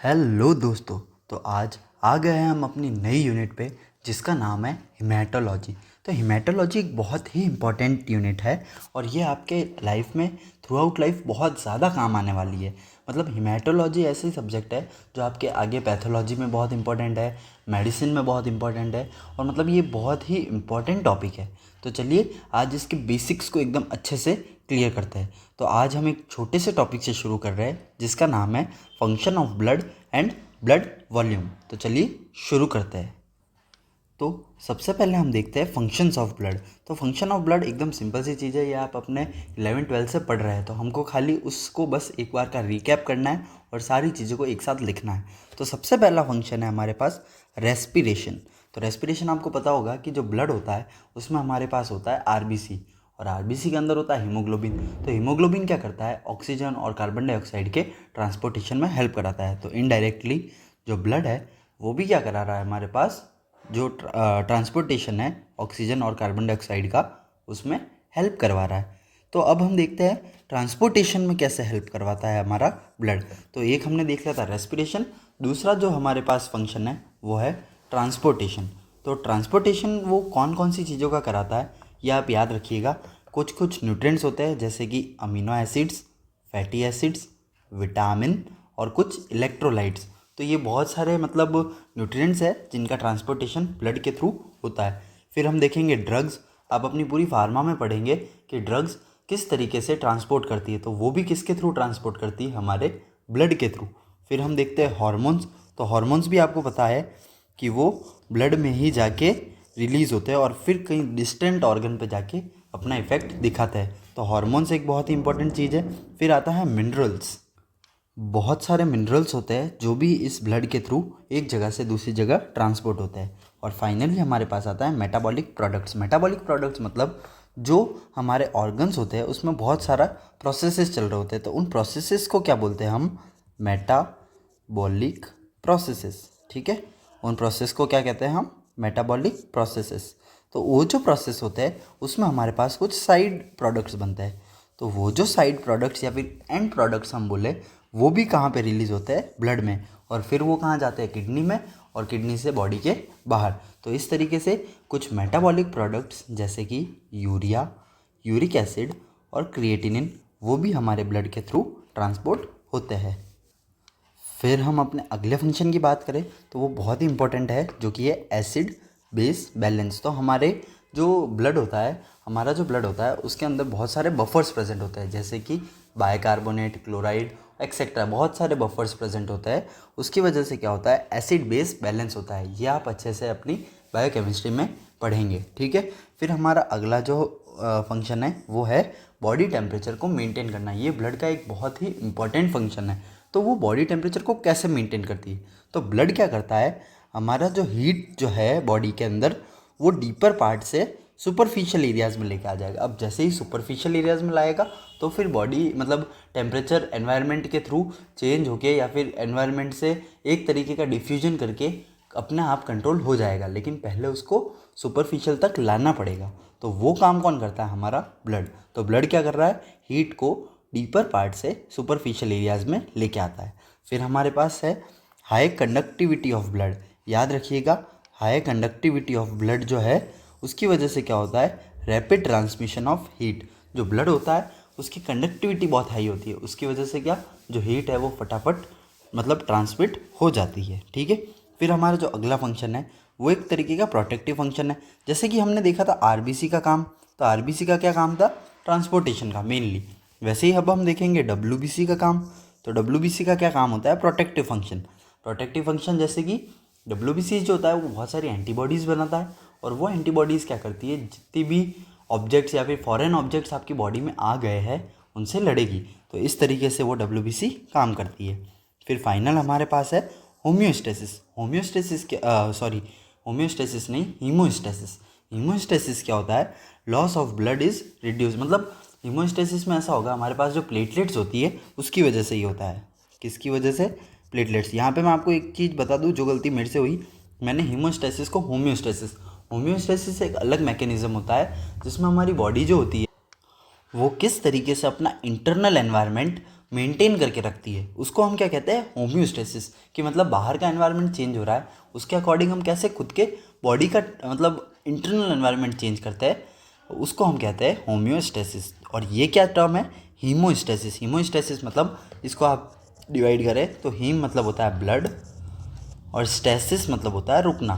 Hello दोस्तों। तो आज आ गए हैं हम अपनी नई यूनिट पे जिसका नाम है हिमेटोलॉजी। तो हिमेटोलॉजी एक बहुत ही इम्पॉर्टेंट यूनिट है और ये आपके लाइफ में थ्रू आउट लाइफ बहुत ज़्यादा काम आने वाली है। मतलब हिमेटोलॉजी ऐसी सब्जेक्ट है जो आपके आगे पैथोलॉजी में बहुत इंपॉर्टेंट है, मेडिसिन में बहुत इंपॉर्टेंट है और मतलब ये बहुत ही इम्पॉर्टेंट टॉपिक है। तो चलिए आज इसके बेसिक्स को एकदम अच्छे से क्लियर करते हैं। तो आज हम एक छोटे से टॉपिक से शुरू कर रहे हैं जिसका नाम है function of blood and blood volume. तो चलिए शुरू करते हैं। तो सबसे पहले हम देखते हैं फंक्शंस ऑफ ब्लड। तो फंक्शन ऑफ ब्लड एकदम सिंपल सी चीज़ है, ये आप अपने 11-12 से पढ़ रहे हैं, तो हमको खाली उसको बस एक बार का रिकैप करना है और सारी चीज़ों को एक साथ लिखना है। तो सबसे पहला फंक्शन है हमारे पास रेस्पिरेशन। तो रेस्पिरेशन आपको पता होगा कि जो ब्लड होता है उसमें हमारे पास होता है आरबीसी और आरबीसी के अंदर होता है हीमोग्लोबिन। तो हीमोग्लोबिन क्या करता है, ऑक्सीजन और कार्बन डाइऑक्साइड के ट्रांसपोर्टेशन में हेल्प कराता है। तो इनडायरेक्टली जो ब्लड है वो भी क्या करा रहा है, हमारे पास जो ट्रांसपोर्टेशन है ऑक्सीजन और कार्बन डाइऑक्साइड का उसमें हेल्प करवा रहा है। तो अब हम देखते हैं ट्रांसपोर्टेशन में कैसे हेल्प करवाता है हमारा ब्लड। तो एक हमने देख लिया था रेस्पिरेशन, दूसरा जो हमारे पास फंक्शन है वो है ट्रांसपोर्टेशन। तो ट्रांसपोर्टेशन वो कौन कौन सी चीज़ों का कराता है ये आप याद रखिएगा। कुछ कुछ न्यूट्रिएंट्स होते हैं जैसे कि amino acids, fatty acids, vitamin और कुछ इलेक्ट्रोलाइट्स। तो ये बहुत सारे मतलब न्यूट्रिएंट्स है जिनका ट्रांसपोर्टेशन ब्लड के थ्रू होता है। फिर हम देखेंगे ड्रग्स। आप अपनी पूरी फार्मा में पढ़ेंगे कि ड्रग्स किस तरीके से ट्रांसपोर्ट करती है, तो वो भी किसके थ्रू ट्रांसपोर्ट करती है, हमारे ब्लड के थ्रू। फिर हम देखते हैं हार्मोन्स। तो हार्मोन्स भी आपको पता है कि वो ब्लड में ही जाके रिलीज़ होते हैं और फिर कहीं डिस्टेंट ऑर्गन पे जाके अपना इफेक्ट दिखाते हैं। तो हार्मोन्स एक बहुत ही इंपॉर्टेंट चीज़ है। फिर आता है मिनरल्स। बहुत सारे मिनरल्स होते हैं जो भी इस ब्लड के थ्रू एक जगह से दूसरी जगह ट्रांसपोर्ट होते हैं। और फाइनली हमारे पास आता है मेटाबॉलिक प्रोडक्ट्स। मेटाबॉलिक प्रोडक्ट्स मतलब जो हमारे ऑर्गन्स होते हैं उसमें बहुत सारा प्रोसेसेस चल रहे होते हैं, तो उन प्रोसेसेस को क्या बोलते हैं हम, मेटाबॉलिक प्रोसेसेस। ठीक है, उन प्रोसेस को क्या कहते हैं हम, मेटाबॉलिक प्रोसेसेस। तो वो जो प्रोसेस होते हैं उसमें हमारे पास कुछ साइड प्रोडक्ट्स बनते हैं। तो वो जो साइड प्रोडक्ट्स या फिर एंड प्रोडक्ट्स हम बोले वो भी कहाँ पे रिलीज़ होते हैं, ब्लड में, और फिर वो कहाँ जाते हैं, किडनी में, और किडनी से बॉडी के बाहर। तो इस तरीके से कुछ मेटाबॉलिक प्रोडक्ट्स जैसे कि यूरिया, यूरिक एसिड और क्रिएटिनिन वो भी हमारे ब्लड के थ्रू ट्रांसपोर्ट होते हैं। फिर हम अपने अगले फंक्शन की बात करें तो वो बहुत ही इंपॉर्टेंट है जो कि है एसिड बेस बैलेंस। तो हमारे जो ब्लड होता है, हमारा जो ब्लड होता है उसके अंदर बहुत सारे बफर्स प्रेजेंट होते हैं जैसे कि बाइकार्बोनेट, क्लोराइड एक्सेट्रा, बहुत सारे बफर्स प्रेजेंट होते हैं। उसकी वजह से क्या होता है, एसिड बेस बैलेंस होता है। ये आप अच्छे से अपनी बायोकेमिस्ट्री में पढ़ेंगे। ठीक है, फिर हमारा अगला जो फंक्शन है वो है बॉडी टेम्परेचर को मेंटेन करना। ये ब्लड का एक बहुत ही इंपॉर्टेंट फंक्शन है। तो वो बॉडी टेम्परेचर को कैसे मेंटेन करती है, तो ब्लड क्या करता है, हमारा जो हीट जो है बॉडी के अंदर वो डीपर पार्ट से सुपरफिशियल एरियाज़ में लेके आ जाएगा। अब जैसे ही सुपरफिशियल एरियाज़ में लाएगा तो फिर बॉडी मतलब टेम्परेचर एनवायरनमेंट के थ्रू चेंज होके या फिर एनवायरनमेंट से एक तरीके का डिफ्यूजन करके अपने आप कंट्रोल हो जाएगा, लेकिन पहले उसको सुपरफिशियल तक लाना पड़ेगा। तो वो काम कौन करता है, हमारा ब्लड। तो ब्लड क्या कर रहा है, हीट को डीपर पार्ट से सुपरफिशियल एरियाज़ में लेके आता है। फिर हमारे पास है हाई कंडक्टिविटी ऑफ ब्लड। याद रखिएगा, हाई कंडक्टिविटी ऑफ ब्लड जो है उसकी वजह से क्या होता है, रैपिड ट्रांसमिशन ऑफ हीट। जो ब्लड होता है उसकी कंडक्टिविटी बहुत हाई होती है, उसकी वजह से क्या, जो हीट है वो फटाफट मतलब ट्रांसमिट हो जाती है। ठीक है, फिर हमारा जो अगला फंक्शन है वो एक तरीके का प्रोटेक्टिव फंक्शन है। जैसे कि हमने देखा था आरबीसी का काम, तो आरबीसी का क्या काम था, ट्रांसपोर्टेशन का मेनली। वैसे ही अब हम देखेंगे डब्ल्यूबीसी का काम। तो डब्ल्यूबीसी का क्या काम होता है, प्रोटेक्टिव फंक्शन। प्रोटेक्टिव फंक्शन जैसे कि डब्ल्यूबीसी जो होता है वो बहुत सारी एंटीबॉडीज़ बनाता है और वो एंटीबॉडीज़ क्या करती है, जितनी भी ऑब्जेक्ट्स या फिर फॉरेन ऑब्जेक्ट्स आपकी बॉडी में आ गए हैं उनसे लड़ेगी। तो इस तरीके से वो डब्ल्यूबीसी काम करती है। फिर फाइनल हमारे पास है होम्योस्टेसिस। होम्योस्टेसिस होम्योस्टेसिस नहीं, हीमोस्टेसिस। हीमोस्टेसिस क्या होता है, loss of blood is reduce. मतलब हीमोस्टेसिस में ऐसा होगा, हमारे पास जो प्लेटलेट्स होती है उसकी वजह से ही होता है। किसकी वजह से, प्लेटलेट्स। यहाँ पे मैं आपको एक चीज़ बता दूँ जो गलती मेरे से हुई, मैंने हीमोस्टेसिस को होम्योस्टेसिस। होम्योस्टेसिस एक अलग मैकेनिज्म होता है जिसमें हमारी बॉडी जो होती है वो किस तरीके से अपना इंटरनल एनवायरनमेंट मेंटेन करके रखती है, उसको हम क्या कहते हैं, होम्योस्टेसिस। कि मतलब बाहर का एनवायरनमेंट चेंज हो रहा है, उसके अकॉर्डिंग हम कैसे खुद के बॉडी का मतलब इंटरनल एनवायरनमेंट चेंज करते हैं, उसको हम कहते हैं होम्योस्टेसिस। और ये क्या टर्म है, हीमोस्टेसिस। हीमोस्टेसिस मतलब इसको आप डिवाइड करें तो हीम मतलब होता है ब्लड और स्टेसिस मतलब होता है रुकना।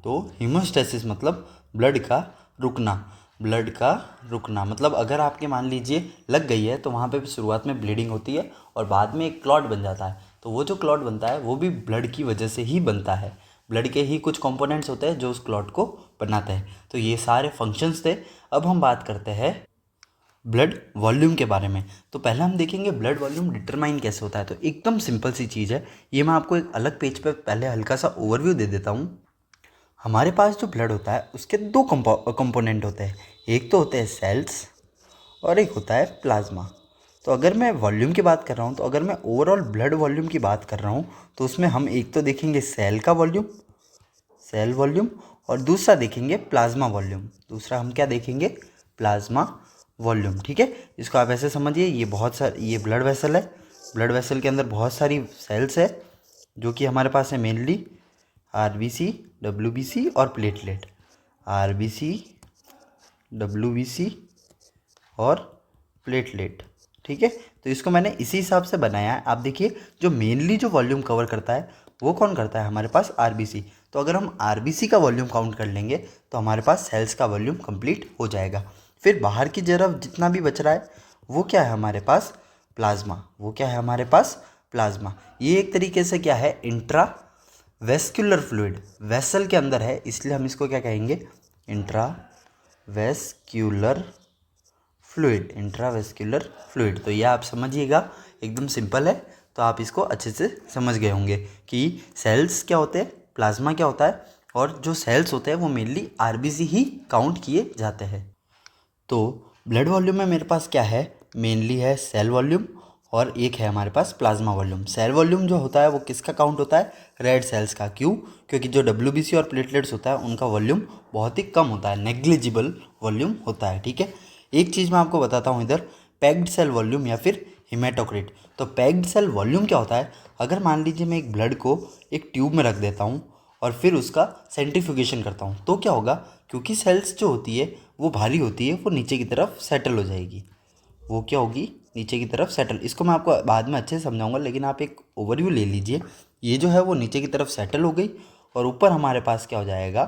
तो हीमोस्टेसिस मतलब ब्लड का रुकना। ब्लड का रुकना मतलब अगर आपके मान लीजिए लग गई है तो वहाँ पे शुरुआत में ब्लीडिंग होती है और बाद में एक क्लॉट बन जाता है, तो वो जो क्लॉट बनता है वो भी ब्लड की वजह से ही बनता है। ब्लड के ही कुछ कंपोनेंट्स होते हैं जो उस क्लॉट को बनाते हैं। तो ये सारे फंक्शंस थे। अब हम बात करते हैं ब्लड वॉल्यूम के बारे में। तो पहले हम देखेंगे ब्लड वॉल्यूम डिटरमाइन कैसे होता है। तो एकदम सिंपल सी चीज़ है, ये मैं आपको एक अलग पेज पे पहले हल्का सा ओवरव्यू दे देता हूँ। हमारे पास जो ब्लड होता है उसके दो कंपोनेंट होते हैं, एक तो होते हैं सेल्स और एक होता है प्लाज्मा। तो अगर मैं वॉल्यूम की बात कर रहा हूँ, तो अगर मैं ओवरऑल ब्लड वॉल्यूम की बात कर रहा हूँ, तो उसमें हम एक तो देखेंगे सेल का वॉल्यूम, सेल वॉल्यूम, और दूसरा देखेंगे प्लाज्मा वॉल्यूम। दूसरा हम क्या देखेंगे, प्लाज्मा वॉल्यूम। ठीक है, इसको आप ऐसे समझिए, ये बहुत सारे, ये ब्लड वेसल है, ब्लड वेसल के अंदर बहुत सारी सेल्स है जो कि हमारे पास है मेनली आरबीसी, डब्ल्यूबीसी और प्लेटलेट। आरबीसी, डब्ल्यूबीसी और प्लेटलेट। ठीक है, तो इसको मैंने इसी हिसाब से बनाया है। आप देखिए, जो मेनली जो वॉल्यूम कवर करता है वो कौन करता है, हमारे पास आरबीसी। तो अगर हम आरबीसी का वॉल्यूम काउंट कर लेंगे तो हमारे पास सेल्स का वॉल्यूम कंप्लीट हो जाएगा। फिर बाहर की तरफ जितना भी बच रहा है वो क्या है हमारे पास, प्लाज्मा। वो क्या है हमारे पास, प्लाज्मा। ये एक तरीके से क्या है, इंट्रा वेस्क्यूलर फ्लूइड, वेसल के अंदर है, इसलिए हम इसको क्या कहेंगे, इंट्रा वेस्क्यूलर फ्लूइड। इंट्रावेस्क्यूलर फ्लूइड। तो ये आप समझिएगा, एकदम सिंपल है। तो आप इसको अच्छे से समझ गए होंगे कि सेल्स क्या होते हैं, प्लाज्मा क्या होता है, और जो सेल्स होते हैं वो मेनली आरबीसी ही काउंट किए जाते हैं। तो ब्लड वॉल्यूम में मेरे पास क्या है, मेनली है सेल वॉल्यूम और एक है हमारे पास प्लाज्मा वॉल्यूम। सेल वॉल्यूम जो होता है वो किसका काउंट होता है, रेड सेल्स का। क्यों, क्योंकि जो डब्ल्यूबीसी और प्लेटलेट्स होता है उनका वॉल्यूम बहुत ही कम होता है, नेग्लिजिबल वॉल्यूम होता है। ठीक है, एक चीज़ मैं आपको बताता हूँ इधर, पैक्ड सेल वॉल्यूम या फिर हिमेटोक्रिट। तो पैक्ड सेल वॉल्यूम क्या होता है, अगर मान लीजिए मैं एक ब्लड को एक ट्यूब में रख देता हूँ और फिर उसका सेंट्रीफ्यूगेशन करता हूँ, तो क्या होगा, क्योंकि सेल्स जो होती है वो भारी होती है, वो नीचे की तरफ सेटल हो जाएगी। वो क्या होगी, नीचे की तरफ सेटल। इसको मैं आपको बाद में अच्छे से समझाऊंगा, लेकिन आप एक ओवरव्यू ले लीजिए। ये जो है वो नीचे की तरफ सेटल हो गई और ऊपर हमारे पास क्या हो जाएगा,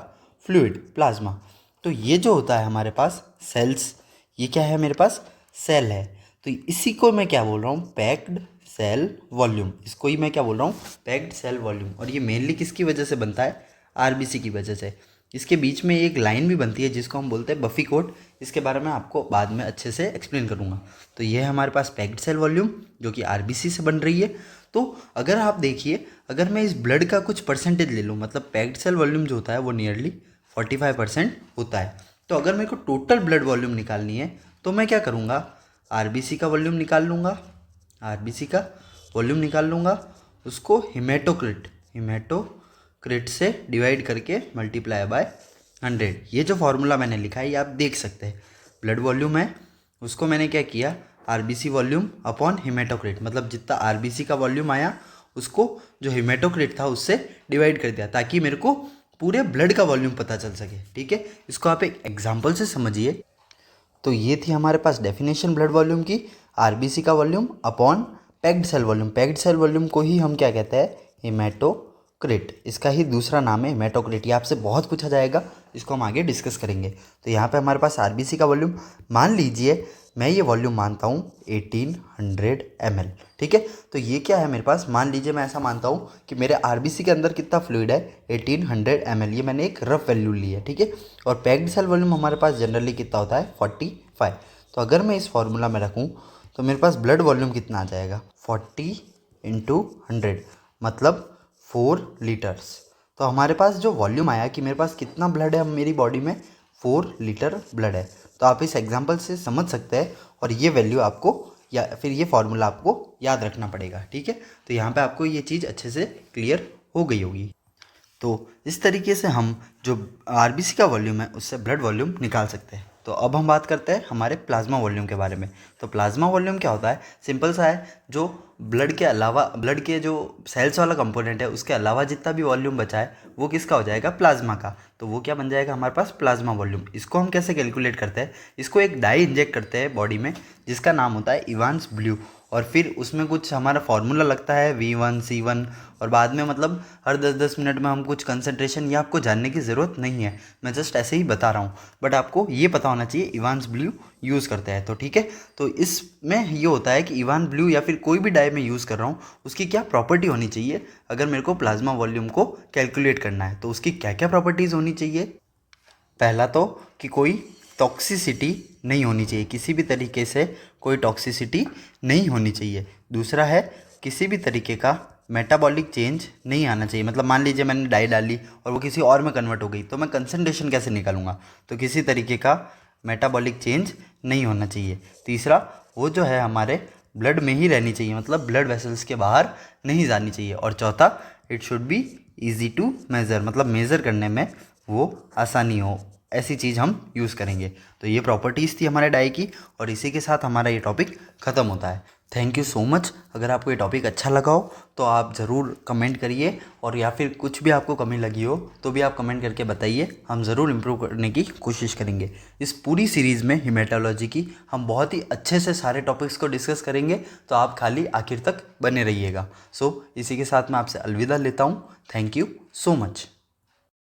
फ्लूइड, प्लाज्मा। तो ये जो होता है हमारे पास सेल्स, ये क्या है मेरे पास, सेल है। तो इसी को मैं क्या बोल रहा हूँ, पैक्ड सेल वॉल्यूम। इसको ही मैं क्या बोल रहा हूँ, पैक्ड सेल वॉल्यूम। और ये मेनली किसकी वजह से बनता है, आरबीसी की वजह से। इसके बीच में एक लाइन भी बनती है जिसको हम बोलते हैं बफी कोट। इसके बारे में आपको बाद में अच्छे से एक्सप्लेन करूँगा। तो ये है हमारे पास पैक्ड सेल वॉल्यूम जो कि आरबीसी से बन रही है। तो अगर आप देखिए, अगर मैं इस ब्लड का कुछ परसेंटेज ले लूँ, मतलब पैक्ड सेल वॉल्यूम जो होता है वो नियरली 45% होता है। तो अगर मेरे को टोटल ब्लड वॉल्यूम निकालनी है तो मैं क्या करूँगा, आरबीसी का वॉल्यूम निकाल लूँगा, आरबीसी का वॉल्यूम निकाल लूँगा, उसको हिमेटोक्रिट से डिवाइड करके मल्टीप्लाई बाय 100। ये जो फॉर्मूला मैंने लिखा है ये आप देख सकते हैं। ब्लड वॉल्यूम है, उसको मैंने क्या किया, आरबीसी वॉल्यूम अपॉन हिमेटोक्रिट, मतलब जितना आरबीसी का वॉल्यूम आया उसको जो हिमेटोक्रिट था उससे डिवाइड कर दिया, ताकि मेरे को पूरे ब्लड का वॉल्यूम पता चल सके। ठीक है, इसको आप एक एग्जाम्पल से समझिए। तो ये थी हमारे पास डेफिनेशन ब्लड वॉल्यूम की, आरबीसी का volume upon packed cell volume. Packed cell volume को ही हम क्या कहते हैं, हिमेटोक्रिट। इसका ही दूसरा नाम है हिमेटोक्रिट। ये आपसे बहुत पूछा जाएगा, इसको हम आगे डिस्कस करेंगे। तो यहाँ पे हमारे पास आरबीसी का वॉल्यूम, मान लीजिए मैं ये वॉल्यूम मानता हूँ 1800 ml। ठीक है, तो ये क्या है मेरे पास, मान लीजिए मैं ऐसा मानता हूँ कि मेरे आरबीसी के अंदर कितना फ्लूइड है, 1800 ml। ये मैंने एक रफ वैल्यू ली है। ठीक है, और पैक्ड सेल वॉल्यूम हमारे पास जनरली कितना होता है, 45। तो अगर मैं इस फॉर्मूला में रखूँ तो मेरे पास ब्लड वॉल्यूम कितना आ जाएगा, 40 × 100 मतलब 4 लीटर्स। तो हमारे पास जो वॉल्यूम आया कि मेरे पास कितना ब्लड है मेरी बॉडी में, 4 लीटर ब्लड है। तो आप इस एग्जांपल से समझ सकते हैं, और ये वैल्यू आपको या फिर ये फॉर्मूला आपको याद रखना पड़ेगा। ठीक है, तो यहाँ पे आपको ये चीज़ अच्छे से क्लियर हो गई होगी। तो इस तरीके से हम जो आरबीसी का वॉल्यूम है उससे ब्लड वॉल्यूम निकाल सकते हैं। तो अब हम बात करते हैं हमारे प्लाज्मा वॉल्यूम के बारे में। तो प्लाज्मा वॉल्यूम क्या होता है, सिंपल सा है, जो ब्लड के अलावा, ब्लड के जो सेल्स वाला कंपोनेंट है उसके अलावा जितना भी वॉल्यूम बचा है वो किसका हो जाएगा, प्लाज्मा का। तो वो क्या बन जाएगा हमारे पास, प्लाज्मा वॉल्यूम। इसको हम कैसे कैलकुलेट करते हैं, इसको एक डाई इंजेक्ट करते हैं बॉडी में जिसका नाम होता है इवांस ब्लू, और फिर उसमें कुछ हमारा फार्मूला लगता है V1C1, और बाद में मतलब हर 10-10 मिनट में हम कुछ कंसंट्रेशन, ये आपको जानने की ज़रूरत नहीं है, मैं जस्ट ऐसे ही बता रहा हूँ, बट आपको ये पता होना चाहिए इवांस ब्लू यूज़ करते हैं। तो ठीक है, तो इसमें ये होता है कि इवान ब्लू या फिर कोई भी डाई मैं यूज़ कर रहा हूँ उसकी क्या प्रॉपर्टी होनी चाहिए अगर मेरे को प्लाज्मा वॉल्यूम को कैलकुलेट करना है, तो उसकी क्या क्या प्रॉपर्टीज़ होनी चाहिए। पहला तो कि कोई टॉक्सिसिटी नहीं होनी चाहिए, किसी भी तरीके से कोई टॉक्सिसिटी नहीं होनी चाहिए। दूसरा है किसी भी तरीके का मेटाबॉलिक चेंज नहीं आना चाहिए, मतलब मान लीजिए मैंने डाई डाली और वो किसी और में कन्वर्ट हो गई तो मैं कंसंट्रेशन कैसे निकालूंगा, तो किसी तरीके का मेटाबॉलिक चेंज नहीं होना चाहिए। तीसरा, वो जो है हमारे ब्लड में ही रहनी चाहिए, मतलब ब्लड वेसल्स के बाहर नहीं जानी चाहिए। और चौथा, it should be easy to measure, मतलब मेज़र करने में वो आसानी हो, ऐसी चीज़ हम यूज़ करेंगे। तो ये प्रॉपर्टीज़ थी हमारे डाई की, और इसी के साथ हमारा ये टॉपिक ख़त्म होता है। Thank you so much. अगर आपको ये टॉपिक अच्छा लगा हो तो आप ज़रूर कमेंट करिए, और या फिर कुछ भी आपको कमी लगी हो तो भी आप कमेंट करके बताइए, हम ज़रूर इम्प्रूव करने की कोशिश करेंगे। इस पूरी सीरीज़ में हेमेटोलॉजी की हम बहुत ही अच्छे से सारे टॉपिक्स को डिस्कस करेंगे, तो आप खाली आखिर तक बने रहिएगा। सो इसी के साथ मैं आपसे अलविदा लेता हूँ। Thank you so much.